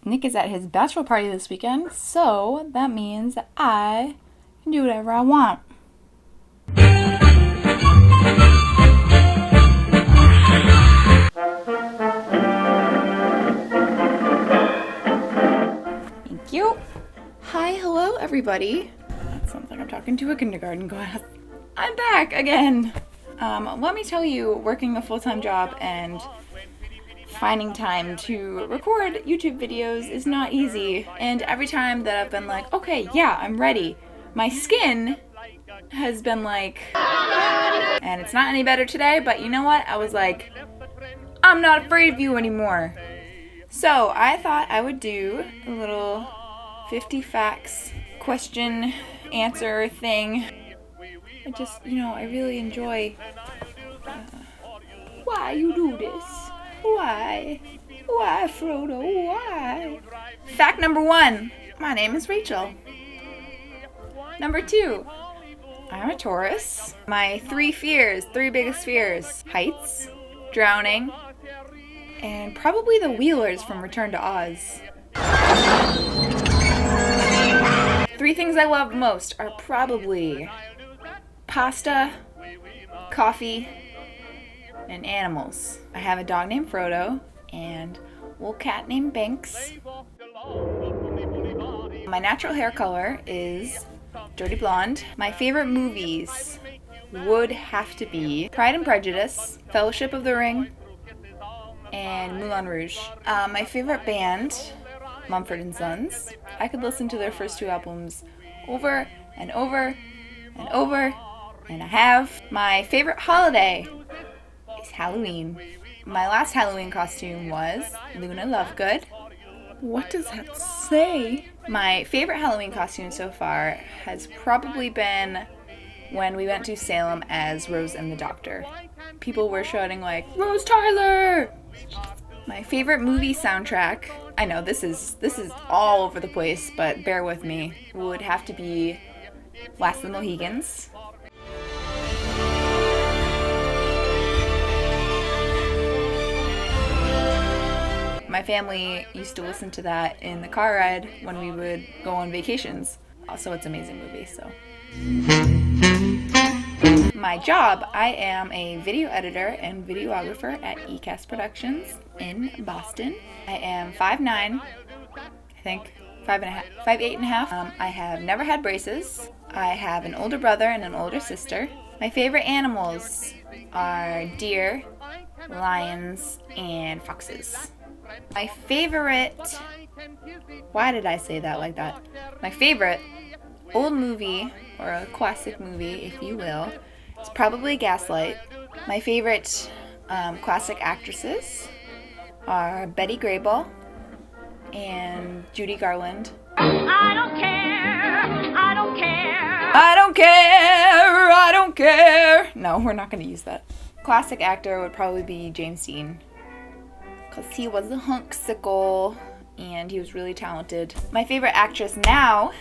Nick is at his bachelor party this weekend, so that means that I can do whatever I want. Thank you. Hi, hello, everybody. That sounds like I'm talking to a kindergarten class. I'm back again. Let me tell you, working a full-time job and finding time to record YouTube videos is not easy. And every time that I've been like, okay, yeah, I'm ready, my skin has been like, and it's not any better today, but you know what? I was like, I'm not afraid of you anymore. So I thought I would do a little 50 facts question answer thing. I really enjoy why you do this. Why? Why, Frodo? Why? Fact number 1. My name is Rachel. Number 2. I'm a Taurus. My 3 biggest fears. Heights, drowning, and probably the Wheelers from Return to Oz. 3 things I love most are probably pasta, coffee, and animals. I have a dog named Frodo and a little cat named Banks. My natural hair color is dirty blonde. My favorite movies would have to be Pride and Prejudice, Fellowship of the Ring, and Moulin Rouge. My favorite band, Mumford & Sons. I could listen to their first 2 albums over and over and over, and I have. My favorite holiday is Halloween. My last Halloween costume was Luna Lovegood. What does that say? My favorite Halloween costume so far has probably been when we went to Salem as Rose and the Doctor. People were shouting like, Rose Tyler! My favorite movie soundtrack, I know this is all over the place, but bear with me, would have to be Last of the Mohegans. My family used to listen to that in the car ride when we would go on vacations. Also, it's an amazing movie, so. My job, I am a video editor and videographer at ECAST Productions in Boston. I am 5'9", I think, 5'8.5". I have never had braces. I have an older brother and an older sister. My favorite animals are deer, lions, and foxes. My favorite, why did I say that like that? My favorite old movie, or a classic movie, if you will, is probably Gaslight. My favorite classic actresses are Betty Grable and Judy Garland. I don't care, I don't care. I don't care, I don't care. No, we're not going to use that. Classic actor would probably be James Dean, because he was a hunksicle and he was really talented. My favorite actress now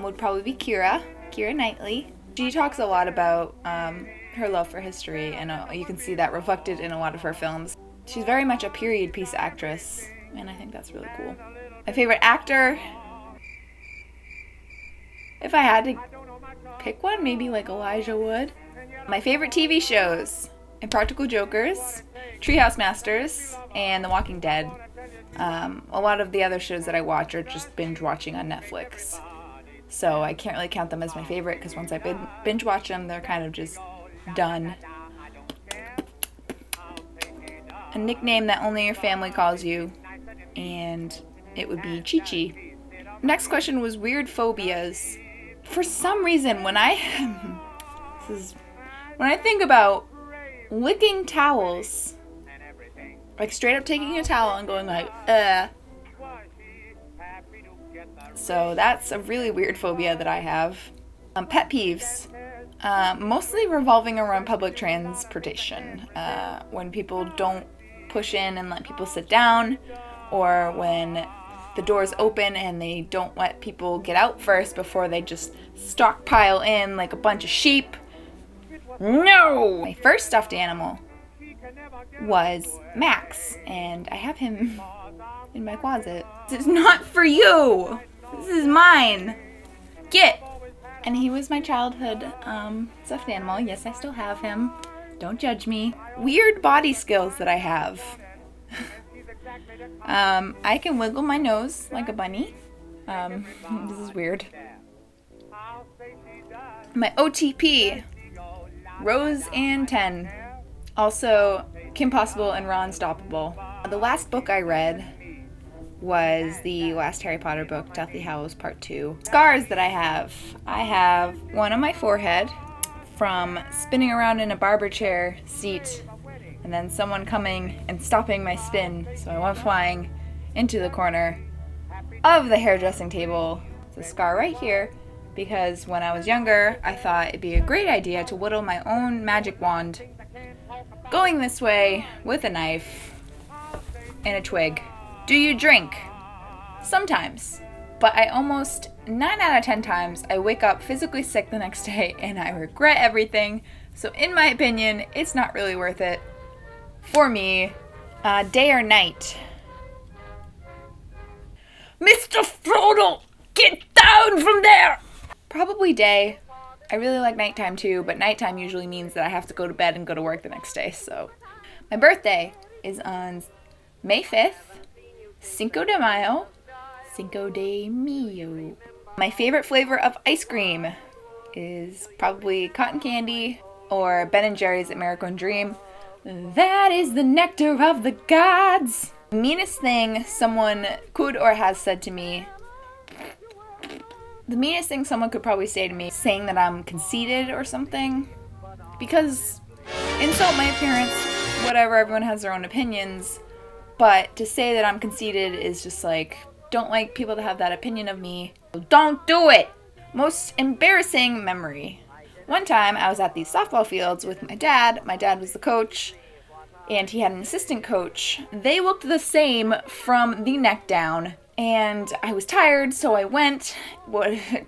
would probably be Keira Knightley. She talks a lot about her love for history, and you can see that reflected in a lot of her films. She's very much a period piece actress, and I think that's really cool. My favorite actor, if I had to pick one, maybe like Elijah Wood. My favorite TV shows, Impractical Jokers, Treehouse Masters, and The Walking Dead. A lot of the other shows that I watch are just binge watching on Netflix. So I can't really count them as my favorite, because once I binge watch them, they're kind of just done. A nickname that only your family calls you, and it would be Chi-Chi. Next question was weird phobias. For some reason, when I think about licking towels, like straight up taking a towel and going like, So that's a really weird phobia that I have. Pet peeves, mostly revolving around public transportation. When people don't push in and let people sit down, or when the doors open and they don't let people get out first before they just stockpile in like a bunch of sheep. No! My first stuffed animal was Max, and I have him in my closet. This is not for you. This is mine. Get. And he was my childhood stuffed animal. Yes, I still have him. Don't judge me. Weird body skills that I have. I can wiggle my nose like a bunny. This is weird. My OTP, Rose and 10. Also, Kim Possible and Ron Stoppable. The last book I read was the last Harry Potter book, Deathly Hallows Part 2. Scars that I have one on my forehead from spinning around in a barber chair seat and then someone coming and stopping my spin, so I went flying into the corner of the hairdressing table. It's a scar right here because when I was younger, I thought it'd be a great idea to whittle my own magic wand going this way with a knife and a twig. Do you drink? Sometimes. But I almost 9 out of 10 times I wake up physically sick the next day and I regret everything. So in my opinion, it's not really worth it for me. Day or night? Mr. Frodo, get down from there! Probably day. I really like nighttime too, but nighttime usually means that I have to go to bed and go to work the next day, so. My birthday is on May 5th, Cinco de Mayo. Cinco de Mayo. My favorite flavor of ice cream is probably cotton candy or Ben & Jerry's American Dream. That is the nectar of the gods. The meanest thing someone could or has said to me. The meanest thing someone could probably say to me, saying that I'm conceited or something. Because insult my appearance, whatever, everyone has their own opinions. But to say that I'm conceited is just like, don't like people to have that opinion of me. Don't do it! Most embarrassing memory. One time I was at the softball fields with my dad. My dad was the coach, and he had an assistant coach. They looked the same from the neck down, and I was tired, so I went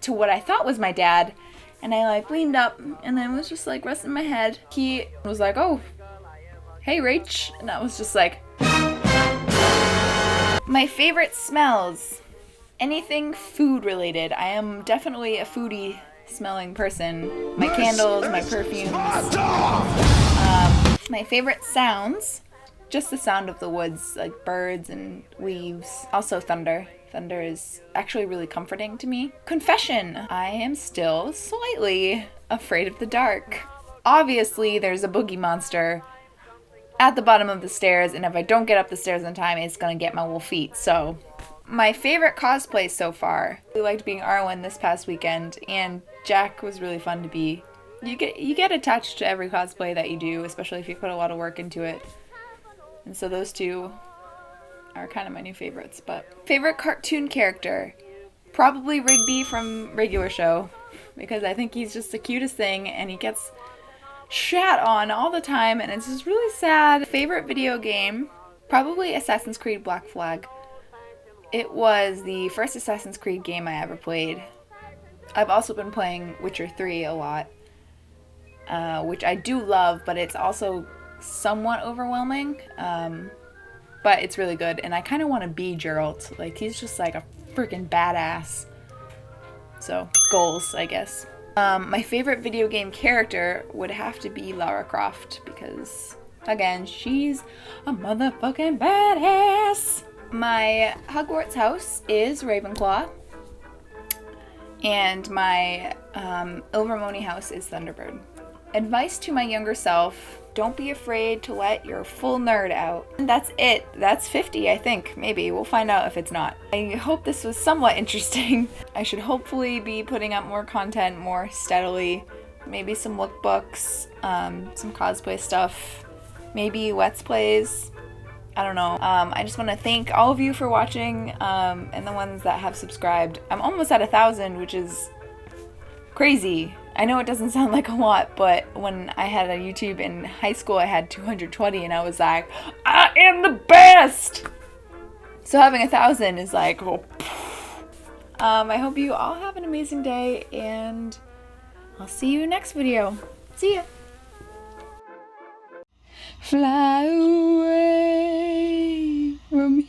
to what I thought was my dad, and I leaned up, and then was just resting my head. He was like, "Oh, hey Rach," and I was just like. My favorite smells. Anything food related. I am definitely a foodie smelling person. My candles, my perfumes. My favorite sounds. Just the sound of the woods, like birds and leaves. Also thunder. Thunder is actually really comforting to me. Confession. I am still slightly afraid of the dark. Obviously, there's a boogie monster at the bottom of the stairs, and if I don't get up the stairs in time, it's gonna get my little feet. So, my favorite cosplay so far. I liked being Arwen this past weekend, and Jack was really fun to be. You get attached to every cosplay that you do, especially if you put a lot of work into it. And so those two are kind of my new favorites. But favorite cartoon character, probably Rigby from Regular Show, because I think he's just the cutest thing, and he gets shat on all the time, and it's just really sad. Favorite video game, probably Assassin's Creed Black Flag. It was the first Assassin's Creed game I ever played. I've also been playing Witcher 3 a lot, which I do love, but it's also somewhat overwhelming, but it's really good, and I kind of want to be Geralt. He's just a freaking badass. So, goals, I guess. My favorite video game character would have to be Lara Croft because, again, she's a motherfucking badass. My Hogwarts house is Ravenclaw, and my Ilvermorny house is Thunderbird. Advice to my younger self, don't be afraid to let your full nerd out. And that's it. That's 50, I think. Maybe. We'll find out if it's not. I hope this was somewhat interesting. I should hopefully be putting up more content more steadily. Maybe some lookbooks, some cosplay stuff, maybe Let's Plays. I don't know. I just want to thank all of you for watching, and the ones that have subscribed. I'm almost at 1,000, which is crazy. I know it doesn't sound like a lot, but when I had a YouTube in high school, I had 220, and I was like, I am the best! So having 1,000 is like, oh. I hope you all have an amazing day, and I'll see you next video. See ya! Fly away from